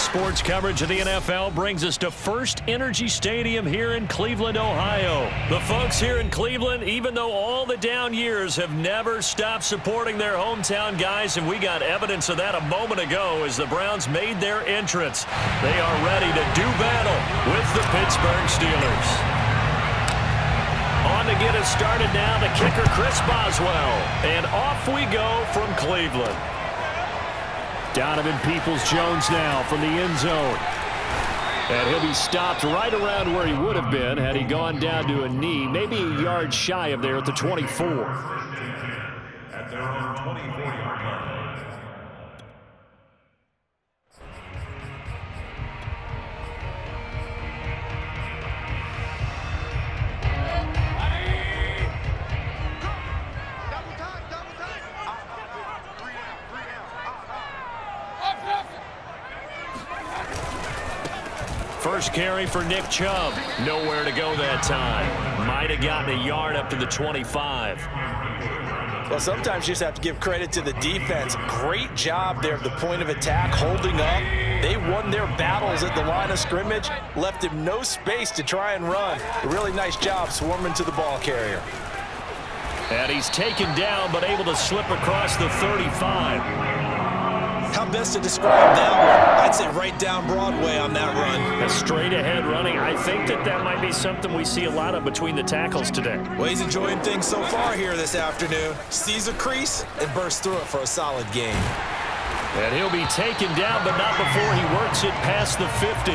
Sports coverage of the NFL brings us to First Energy Stadium here in Cleveland, Ohio. The folks here in Cleveland, even though all the down years, have never stopped supporting their hometown guys, and we got evidence of that a moment ago as the Browns made their entrance. They are ready to do battle with the Pittsburgh Steelers. On to get us started now, the kicker, Chris Boswell. And off we go from Cleveland. Donovan Peoples-Jones now from the end zone. And he'll be stopped right around where he would have been had he gone down to a knee, maybe a yard shy of there at the 24. At their own 24-yard line. First carry for Nick Chubb. Nowhere to go that time. Might have gotten a yard up to the 25. Well, sometimes you just have to give credit to the defense. Great job there at the point of attack, holding up. They won their battles at the line of scrimmage, left him no space to try and run. A really nice job swarming to the ball carrier. And he's taken down, but able to slip across the 35. How best to describe that one? I'd say right down Broadway on that run. A straight-ahead running. I think that might be something we see a lot of between the tackles today. Well, he's enjoying things so far here this afternoon. Sees a crease and bursts through it for a solid gain. And he'll be taken down, but not before he works it past the 50.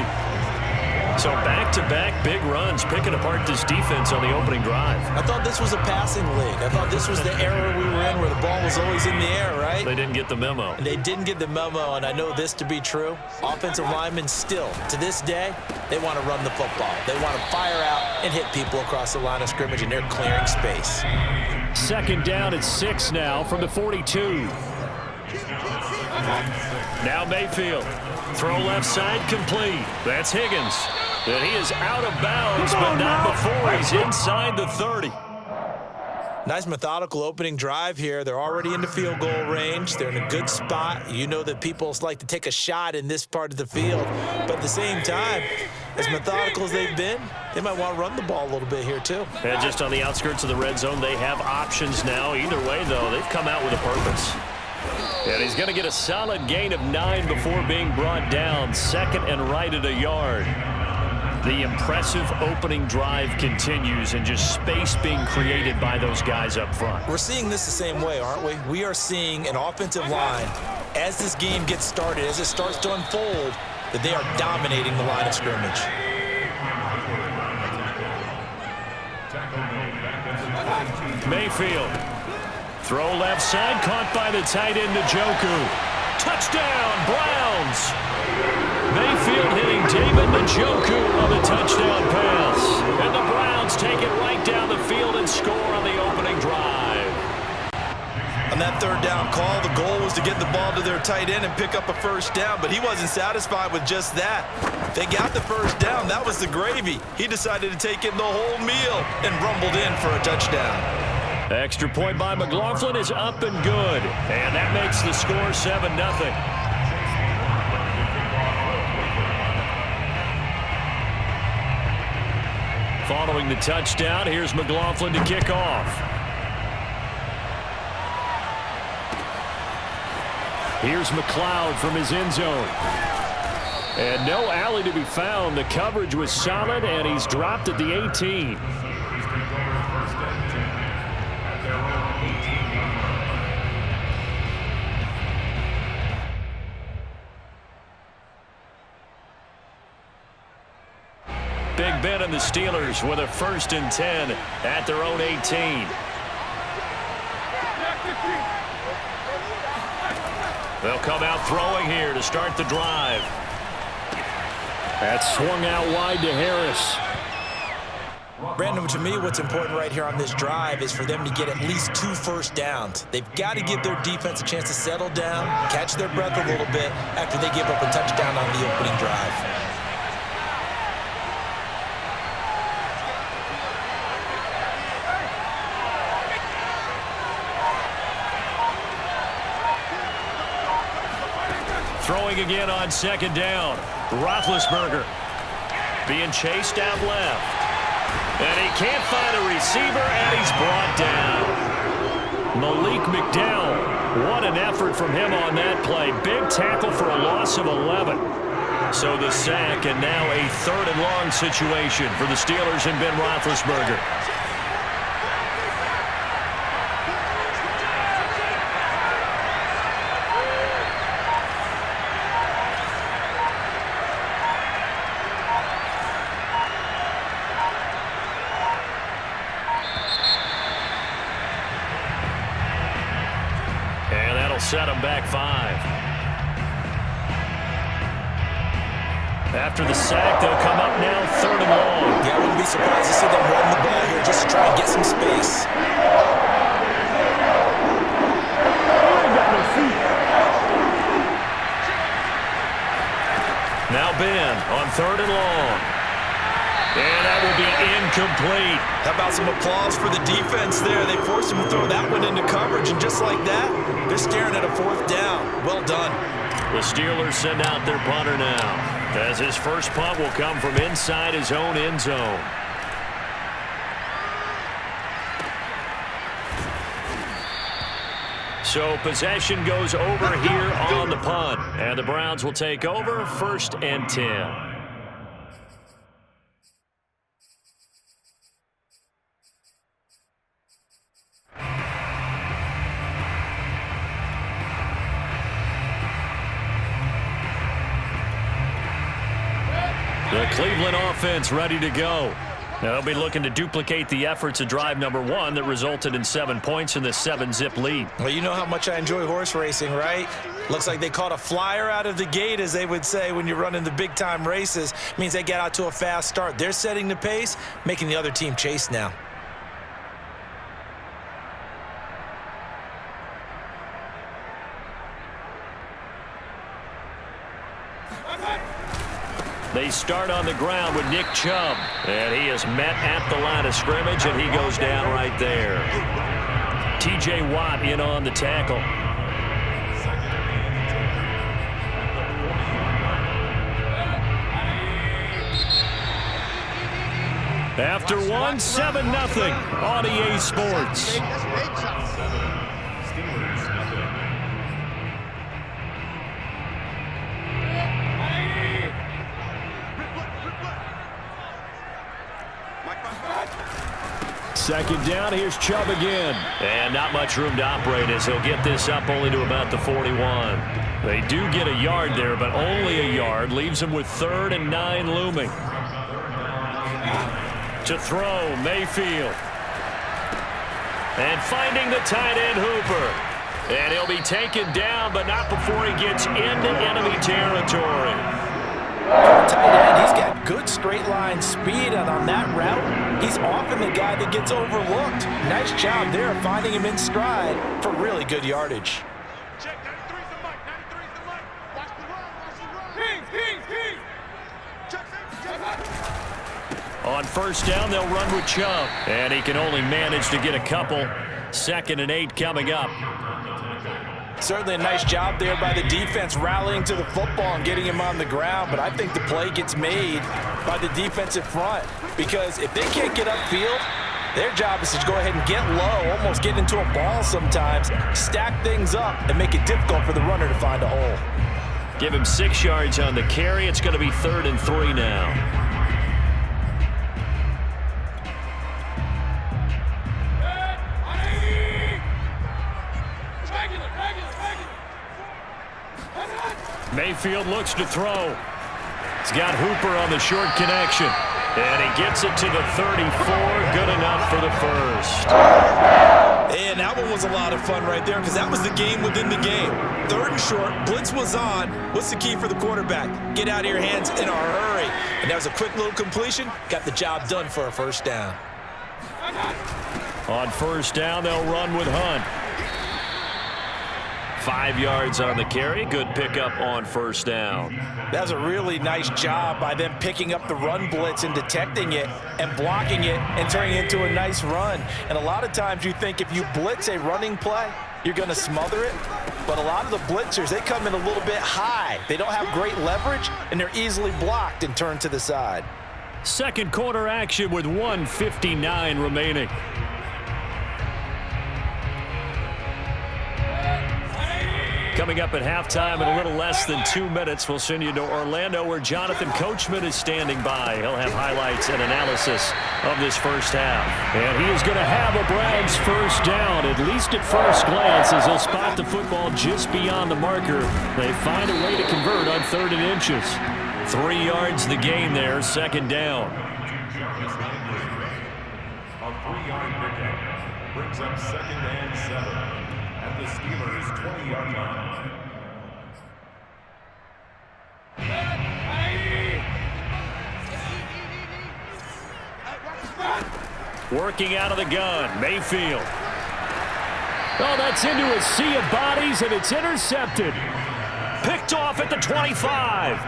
So back-to-back big runs, picking apart this defense on the opening drive. I thought this was a passing league. I thought this was the era we were in where the ball was always in the air, right? They didn't get the memo. And they didn't get the memo, and I know this to be true. Offensive linemen still, to this day, they want to run the football. They want to fire out and hit people across the line of scrimmage, and they're clearing space. Second down at 6 now from the 42. Now Mayfield. Throw left side complete. That's Higgins. And he is out of bounds, but not before he's inside the 30. Nice methodical opening drive here. They're already in the field goal range. They're in a good spot. You know that people like to take a shot in this part of the field. But at the same time, as methodical as they've been, they might want to run the ball a little bit here too. And just on the outskirts of the red zone, they have options now. Either way, though, they've come out with a purpose. And he's going to get a solid gain of 9 before being brought down. Second and right at a yard. The impressive opening drive continues, and just space being created by those guys up front. We're seeing this the same way, aren't we? We are seeing an offensive line, as this game gets started, as it starts to unfold, that they are dominating the line of scrimmage. Mayfield. Throw left side, caught by the tight end, Njoku. Touchdown, Browns! Mayfield hitting David Njoku on the touchdown pass. And the Browns take it right down the field and score on the opening drive. On that third down call, the goal was to get the ball to their tight end and pick up a first down, but he wasn't satisfied with just that. They got the first down. That was the gravy. He decided to take in the whole meal and rumbled in for a touchdown. Extra point by McLaughlin is up and good. And that makes the score 7-0. Following the touchdown, here's McLaughlin to kick off. Here's McLeod from his end zone. And no alley to be found. The coverage was solid, and he's dropped at the 18. Big Ben and the Steelers with a 1st and 10 at their own 18. They'll come out throwing here to start the drive. That's swung out wide to Harris. Brandon, to me, what's important right here on this drive is for them to get at least 2 first downs. They've got to give their defense a chance to settle down, catch their breath a little bit after they give up a touchdown on the opening drive. going again on second down. Roethlisberger being chased out left. And he can't find a receiver, and he's brought down. Malik McDowell, what an effort from him on that play. Big tackle for a loss of 11. So the sack, and now a 3rd and long situation for the Steelers and Ben Roethlisberger. And that'll set him back 5. After the sack, they'll come up now 3rd and long. Yeah, I wouldn't be surprised to see them run the ball here just to try and get some space. Now Ben on 3rd and long. And that will be incomplete. How about some applause for the defense there? They forced him to throw that one into coverage, and just like that, they're staring at a 4th down. Well done. The Steelers send out their punter now, as his first punt will come from inside his own end zone. So possession goes over here on the punt, and the Browns will take over 1st and 10. The Cleveland offense ready to go. Now they'll be looking to duplicate the efforts of drive number 1 that resulted in 7 points in this 7-zip lead. Well, you know how much I enjoy horse racing, right? Looks like they caught a flyer out of the gate, as they would say when you're running the big-time races. Means they get out to a fast start. They're setting the pace, making the other team chase now. They start on the ground with Nick Chubb, and he is met at the line of scrimmage, and he goes down right there. T.J. Watt in on the tackle. After 1, 7-0 on EA Sports. Second down, here's Chubb again. And not much room to operate as he'll get this up only to about the 41. They do get a yard there, but only a yard. Leaves him with 3rd and 9 looming. To throw, Mayfield. And finding the tight end, Hooper. And he'll be taken down, but not before he gets into enemy territory. Tight end, he's got good straight line speed, and on that route, he's often the guy that gets overlooked. Nice job there finding him in stride for really good yardage. Check, 93's the mic, 93's the mic. Watch the run, watch the run. King. Check. On 1st down, they'll run with Chubb. And he can only manage to get a couple. 2nd and 8 coming up. Certainly a nice job there by the defense rallying to the football and getting him on the ground, but I think the play gets made by the defensive front, because if they can't get upfield, their job is to go ahead and get low, almost get into a ball sometimes, stack things up, and make it difficult for the runner to find a hole. Give him 6 yards on the carry. It's going to be 3rd and 3 now. Mayfield looks to throw. He's got Hooper on the short connection. And he gets it to the 34. Good enough for the 1st. And that one was a lot of fun right there, because that was the game within the game. 3rd and short, blitz was on. What's the key for the quarterback? Get out of your hands in a hurry. And that was a quick little completion. Got the job done for a 1st down. On 1st down, they'll run with Hunt. 5 yards on the carry. Good pickup on 1st down. That was a really nice job by them picking up the run blitz and detecting it and blocking it and turning it into a nice run. And a lot of times you think if you blitz a running play, you're going to smother it. But a lot of the blitzers, they come in a little bit high. They don't have great leverage, and they're easily blocked and turned to the side. Second quarter action with 1:59 remaining. Coming up at halftime in a little less than 2 minutes, we'll send you to Orlando where Jonathan Coachman is standing by. He'll have highlights and analysis of this first half. And he is going to have a Browns first down, at least at first glance, as he'll spot the football just beyond the marker. They find a way to convert on 3rd and inches. 3 yards the gain there, second down. A 3-yard pickup brings up 2nd and 7 at the Steelers' 20-yard line. Working out of the gun, Mayfield. Oh, that's into a sea of bodies, and it's intercepted. Picked off at the 25.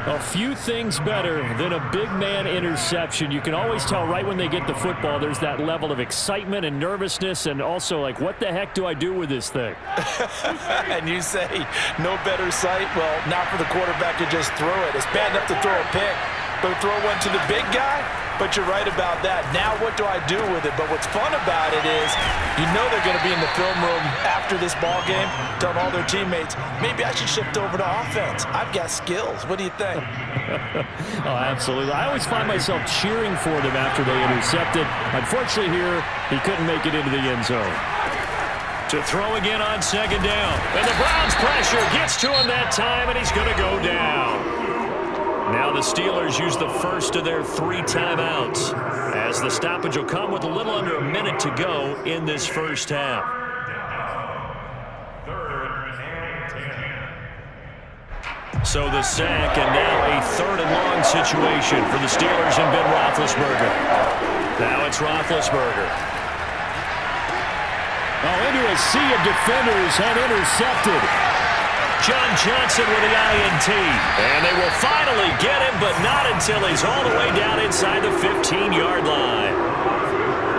A few things better than a big man interception. You can always tell right when they get the football, there's that level of excitement and nervousness, and also like, what the heck do I do with this thing? And you say, no better sight? Well, not for the quarterback to just throw it. It's bad enough to throw a pick, but throw one to the big guy? But you're right about that. Now what do I do with it? But what's fun about it is you know they're going to be in the film room after this ball game, telling all their teammates, maybe I should shift over to offense. I've got skills. What do you think? Oh, absolutely. I always find myself cheering for them after they intercepted. Unfortunately here, he couldn't make it into the end zone. To throw again on second down. And the Browns pressure gets to him that time, and he's going to go down. Now the Steelers use the first of their 3 timeouts, as the stoppage will come with a little under a minute to go in this first half. 3rd and 10. So the sack, and now a 3rd and long situation for the Steelers and Ben Roethlisberger. Now it's Roethlisberger. Oh, into a sea of defenders and intercepted. John Johnson with the INT. And they will finally get him, but not until he's all the way down inside the 15-yard line.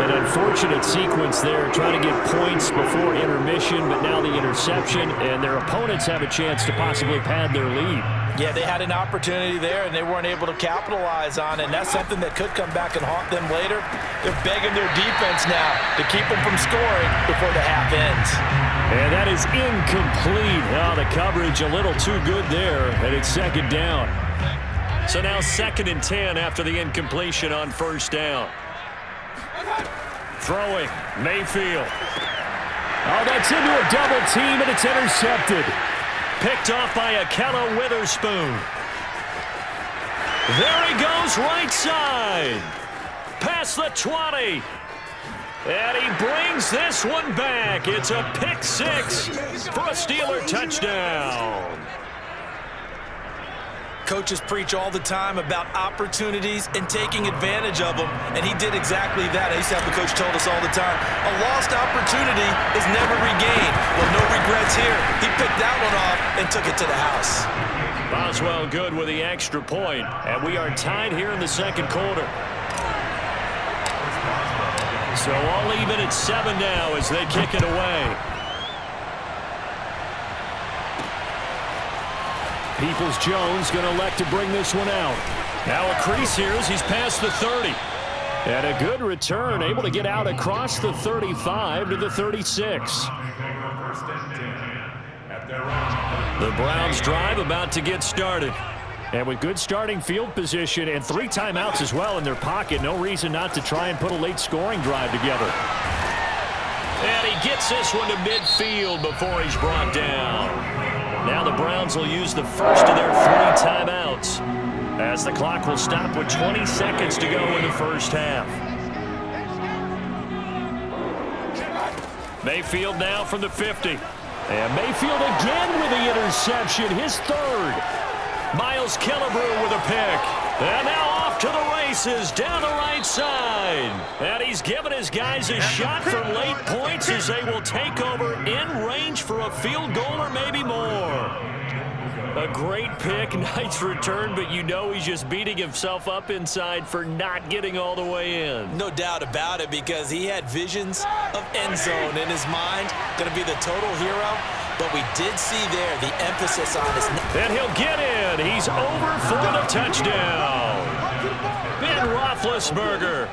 An unfortunate sequence there, trying to get points before intermission, but now the interception, and their opponents have a chance to possibly pad their lead. Yeah, they had an opportunity there, and they weren't able to capitalize on it, and that's something that could come back and haunt them later. They're begging their defense now to keep them from scoring before the half ends. And that is incomplete. Oh, the coverage a little too good there, and it's second down. So now 2nd and 10 after the incompletion on first down. Throwing, Mayfield. Oh, that's into a double team, and it's intercepted. Picked off by Akella Witherspoon. There he goes, right side. Past the 20. And he brings this one back. It's a pick 6 for a Steeler touchdown. Coaches preach all the time about opportunities and taking advantage of them, and he did exactly that. I used to have the coach told us all the time, a lost opportunity is never regained. Well, no regrets here. He picked that one off and took it to the house. Boswell good with the extra point, and we are tied here in the second quarter. So all even at 7 now as they kick it away. Peoples-Jones going to elect to bring this one out. Now a crease here as he's past the 30. And a good return, able to get out across the 35 to the 36. The Browns drive about to get started. And with good starting field position and 3 timeouts as well in their pocket, no reason not to try and put a late scoring drive together. And he gets this one to midfield before he's brought down. Now the Browns will use the first of their 3 timeouts as the clock will stop with 20 seconds to go in the first half. Mayfield now from the 50. And Mayfield again with the interception, his 3rd. Miles Killebrew with a pick. And now off to the races down the right side. And he's given his guys a shot for late points as they will take over in range for a field goal or maybe more. A great pick, nice return, but you know he's just beating himself up inside for not getting all the way in. No doubt about it, because he had visions of end zone in his mind. Going to be the total hero. but we did see there the emphasis on his... And he'll get in. He's over for the touchdown. Ben Roethlisberger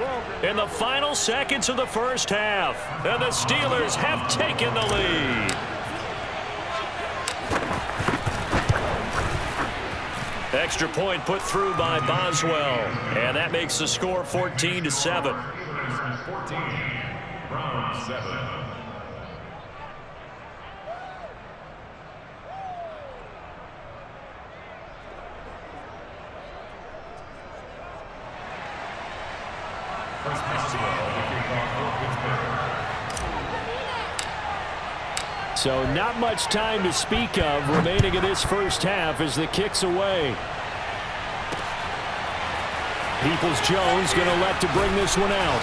in the final seconds of the first half. And the Steelers have taken the lead. Extra point put through by Boswell. And that makes the score 14-7. 14, Browns 7. So not much time to speak of remaining in this first half as the kick's away. Peoples-Jones going to elect to bring this one out.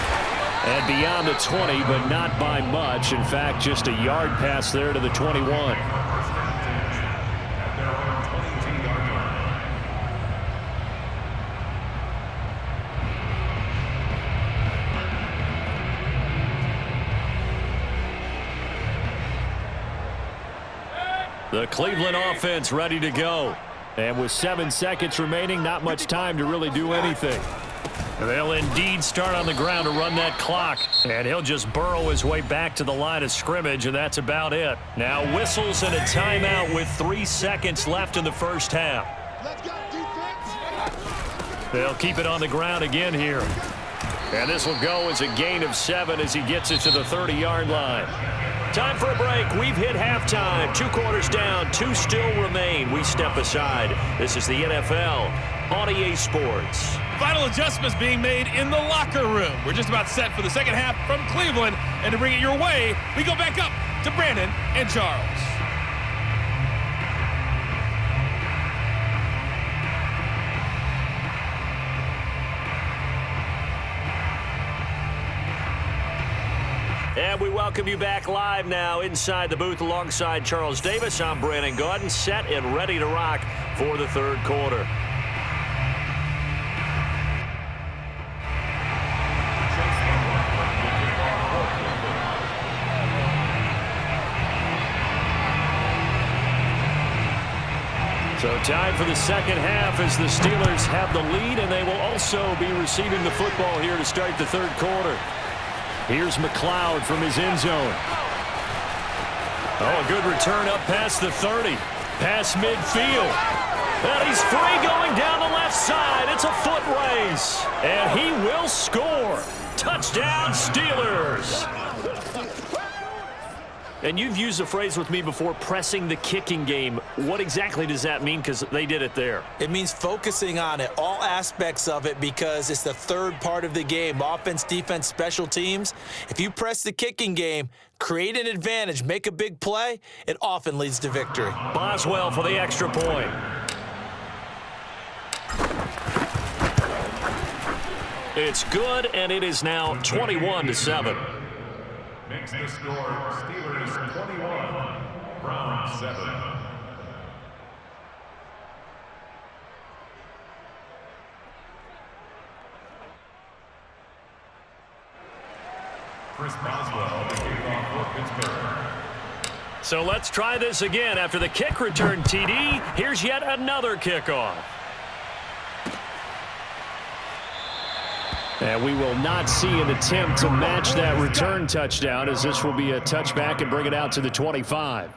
And beyond the 20, but not by much. In fact, just a yard pass there to the 21. The Cleveland offense ready to go. And with 7 seconds remaining, not much time to really do anything. They'll indeed start on the ground to run that clock. And he'll just burrow his way back to the line of scrimmage, and that's about it. Now whistles and a timeout with 3 seconds left in the first half. They'll keep it on the ground again here. And this will go as a gain of 7 as he gets it to the 30-yard line. Time for a break. We've hit halftime. 2 quarters down. 2 still remain. We step aside. This is the NFL on EA Sports. Final adjustments being made in the locker room. We're just about set for the second half from Cleveland. And to bring it your way, we go back up to Brandon and Charles. And we welcome you back live now inside the booth alongside Charles Davis. I'm Brandon Gaudin, set and ready to rock for the third quarter. So time for the second half as the Steelers have the lead, and they will also be receiving the football here to start the third quarter. Here's McLeod from his end zone. Oh, a good return up past the 30. Past midfield. And he's free going down the left side. It's a foot race. And he will score. Touchdown, Steelers. And you've used the phrase with me before, pressing the kicking game. What exactly does that mean? Because they did it there. It means focusing on it, all aspects of it, because it's the third part of the game. Offense, defense, special teams. If you press the kicking game, create an advantage, make a big play, it often leads to victory. Boswell for the extra point. It's good, and it is now 21-7. Makes the score Steelers 21, Browns 7. Chris Boswell, the kickoff for Pittsburgh. So let's try this again. After the kick return TD, here's yet another kickoff. And we will not see an attempt to match that return touchdown, as this will be a touchback and bring it out to the 25.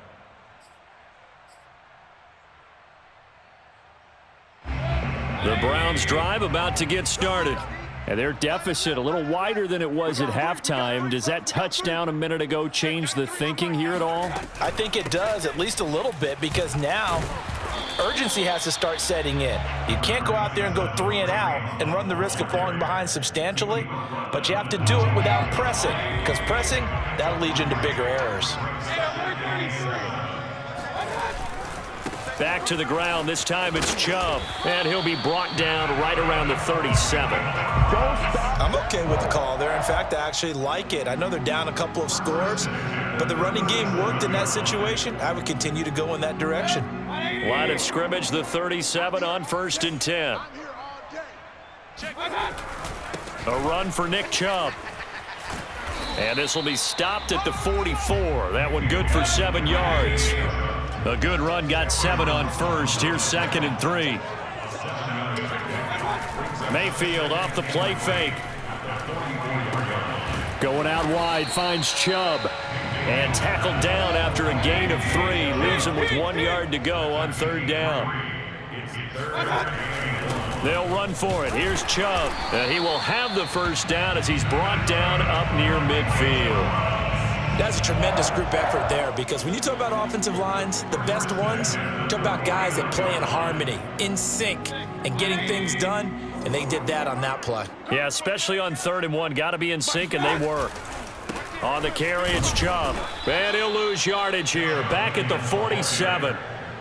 The Browns drive about to get started. And their deficit a little wider than it was at halftime. Does that touchdown a minute ago change the thinking here at all? I think it does, at least a little bit, because now urgency has to start setting in. You can't go out there and go 3 and out and run the risk of falling behind substantially, but you have to do it without pressing, because pressing, that'll lead you into bigger errors. Back to the ground. This time it's Chubb, and he'll be brought down right around the 37. I'm okay with the call there. In fact, I actually like it. I know they're down a couple of scores, but the running game worked in that situation. I would continue to go in that direction. Line of scrimmage, the 37 on 1st and 10. A run for Nick Chubb. And this will be stopped at the 44. That one good for 7 yards. A good run got 7 on first. Here's 2nd and 3. Mayfield off the play fake. Going out wide, finds Chubb. And tackled down after a gain of 3. Leaves him with 1 yard to go on 3rd down. They'll run for it. Here's Chubb. He will have the 1st down as he's brought down up near midfield. That's a tremendous group effort there, because when you talk about offensive lines, the best ones, talk about guys that play in harmony, in sync, and getting things done, and they did that on that play. Yeah, especially on 3rd and 1. Got to be in sync, and they were. On the carry, it's Chubb. And he'll lose yardage here. Back at the 47.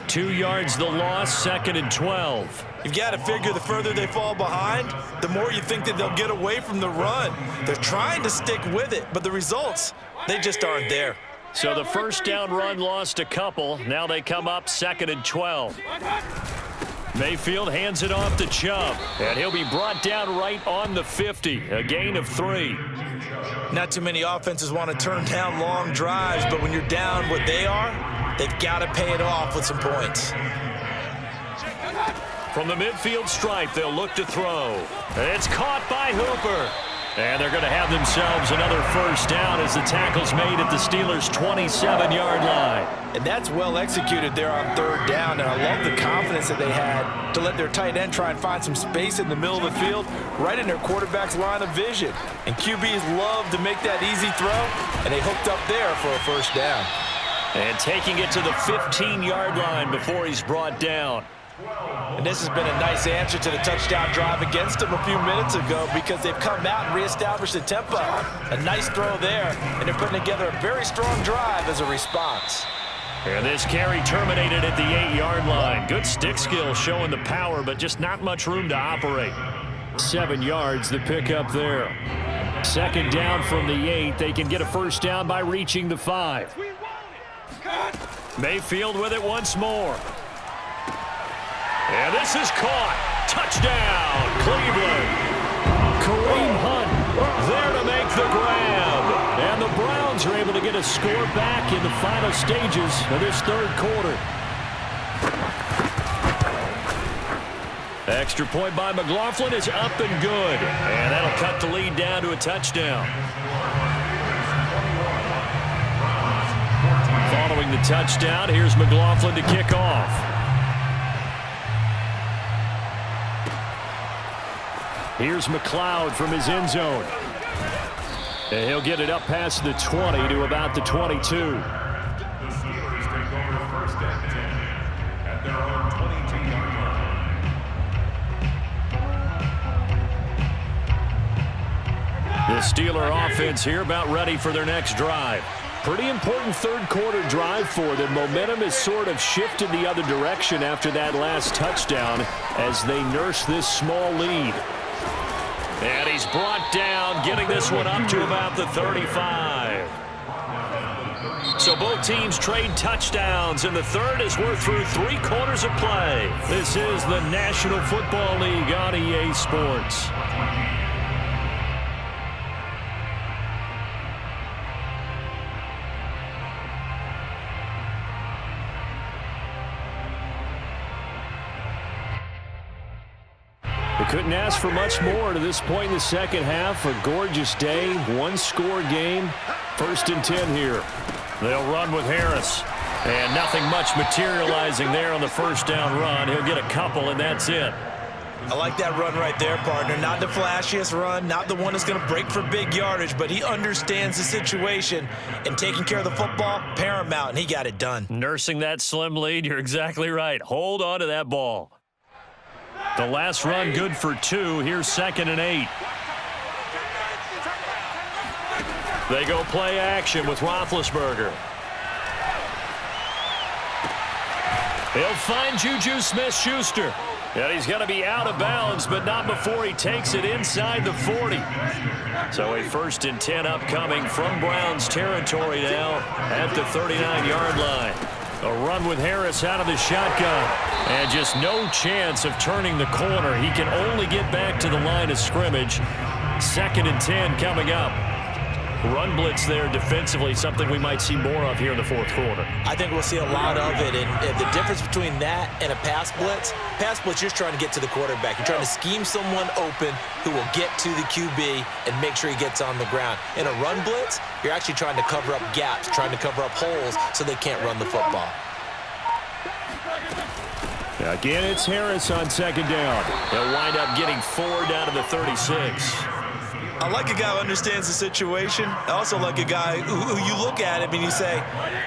2 yards the loss, 2nd and 12. You've got to figure the further they fall behind, the more you think that they'll get away from the run. They're trying to stick with it, but the results, they just aren't there. So the 1st down run lost a couple. Now they come up 2nd and 12. Mayfield hands it off to Chubb, and he'll be brought down right on the 50. A gain of 3. Not too many offenses want to turn down long drives, but when you're down what they are, they've got to pay it off with some points. From the midfield stripe, they'll look to throw. It's caught by Hooper. And they're going to have themselves another 1st down as the tackle's made at the Steelers' 27-yard line. And that's well executed there on 3rd down, and I love the confidence that they had to let their tight end try and find some space in the middle of the field, right in their quarterback's line of vision. And QBs love to make that easy throw, and they hooked up there for a 1st down. And taking it to the 15-yard line before he's brought down. And this has been a nice answer to the touchdown drive against them a few minutes ago, because they've come out and reestablished the tempo. A nice throw there, and they're putting together a very strong drive as a response. And this carry terminated at the 8-yard line. Good stick skill showing the power, but just not much room to operate. 7 yards the pickup there. 2nd down from the 8. They can get a 1st down by reaching the 5. Mayfield with it once more. And this is caught. Touchdown, Cleveland. Kareem Hunt there to make the grab. And the Browns are able to get a score back in the final stages of this 3rd quarter. Extra point by McLaughlin is up and good. And that'll cut the lead down to a touchdown. Following the touchdown, here's McLaughlin to kick off. Here's McLeod from his end zone. And he'll get it up past the 20 to about the 22. The Steelers take over 1st and 10 at their own 22-yard line. The Steeler offense here about ready for their next drive. Pretty important 3rd quarter drive for them. Momentum has sort of shifted the other direction after that last touchdown as they nurse this small lead. And he's brought down, getting this one up to about the 35. So both teams trade touchdowns, and the 3rd as we're through 3 quarters of play. This is the National Football League on EA Sports. They couldn't ask for much more to this point in the 2nd half. A gorgeous day, 1-score game. 1st and 10 here. They'll run with Harris. And nothing much materializing there on the 1st down run. He'll get a couple, and that's it. I like that run right there, partner. Not the flashiest run, not the one that's going to break for big yardage, but he understands the situation, and taking care of the football, paramount, and he got it done. Nursing that slim lead, you're exactly right. Hold on to that ball. The last run good for 2. Here's 2nd and 8. They go play action with Roethlisberger. He'll find Juju Smith-Schuster. And he's going to be out of bounds, but not before he takes it inside the 40. So a 1st and 10 upcoming from Browns territory now at the 39-yard line. A run with Harris out of the shotgun. And just no chance of turning the corner. He can only get back to the line of scrimmage. 2nd and 10 coming up. run blitz there defensively, something we might see more of here in the fourth quarter. I think we'll see a lot of it, and the difference between that and a pass blitz, you're just trying to get to the quarterback. You're trying to scheme someone open who will get to the QB and make sure he gets on the ground. In a run blitz, you're actually trying to cover up gaps, trying to cover up holes so they can't run the football. Again, it's Harris on second down. They'll wind up getting 4 down to the 36. I like a guy who understands the situation. I also like a guy who you look at him and you say,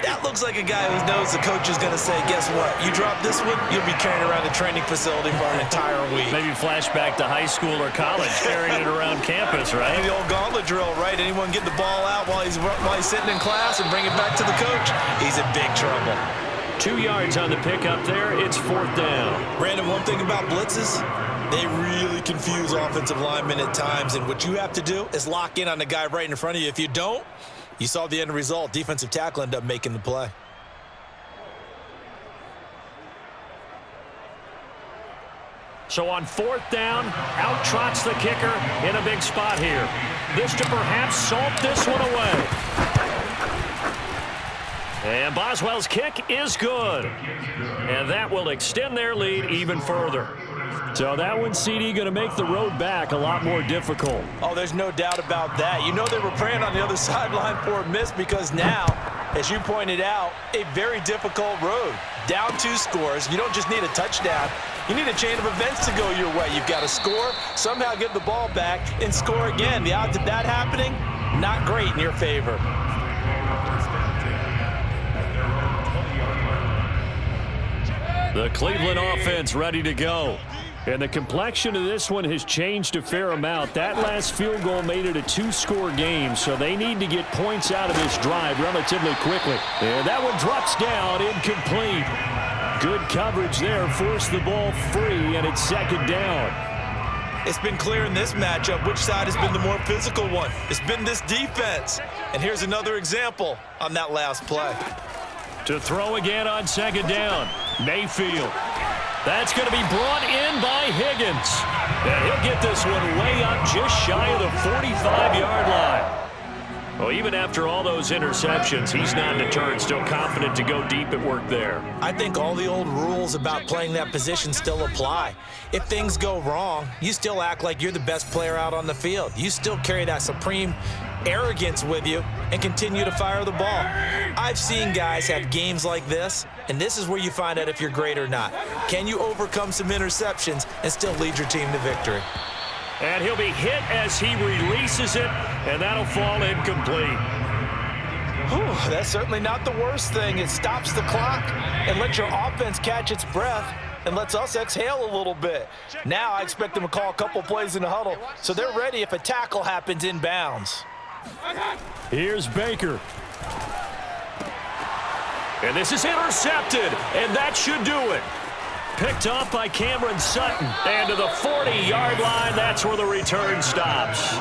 that looks like a guy who knows the coach is going to say, guess what? You drop this one, you'll be carrying around the training facility for an entire week. Maybe flashback to high school or college, carrying it around campus, right? The old gauntlet drill, right? Anyone get the ball out while he's sitting in class and bring it back to the coach? He's in big trouble. 2 yards on the pickup there. It's 4th down. Brandon, one thing about blitzes, they really confuse offensive linemen at times, and what you have to do is lock in on the guy right in front of you. If you don't, you saw the end result. Defensive tackle ended up making the play. So on 4th down, out trots the kicker in a big spot here. This to perhaps salt this one away. And Boswell's kick is good. And that will extend their lead even further. So that one, CD, going to make the road back a lot more difficult. Oh, there's no doubt about that. You know they were praying on the other sideline for a miss because now, as you pointed out, a very difficult road. Down 2 scores. You don't just need a touchdown. You need a chain of events to go your way. You've got to score, somehow get the ball back, and score again. The odds of that happening, not great in your favor. The Cleveland offense ready to go. And the complexion of this one has changed a fair amount. That last field goal made it a 2-score game, so they need to get points out of this drive relatively quickly. And that one drops down, incomplete. Good coverage there, forced the ball free, and it's 2nd down. It's been clear in this matchup which side has been the more physical one. It's been this defense. And here's another example on that last play. To throw again on 2nd down, Mayfield. That's going to be brought in by Higgins. And he'll get this one way up just shy of the 45-yard line. Well, even after all those interceptions, he's not deterred, still confident to go deep at work there. I think all the old rules about playing that position still apply. If things go wrong, you still act like you're the best player out on the field. You still carry that supreme arrogance with you and continue to fire the ball. I've seen guys have games like this, and this is where you find out if you're great or not. Can you overcome some interceptions and still lead your team to victory? And he'll be hit as he releases it, and that'll fall incomplete. Whew, that's certainly not the worst thing. It stops the clock and lets your offense catch its breath and lets us exhale a little bit. Now I expect them to call a couple plays in the huddle, so they're ready if a tackle happens inbounds. Here's Baker. And this is intercepted, and that should do it. Picked off by Cameron Sutton. And to the 40-yard line, that's where the return stops.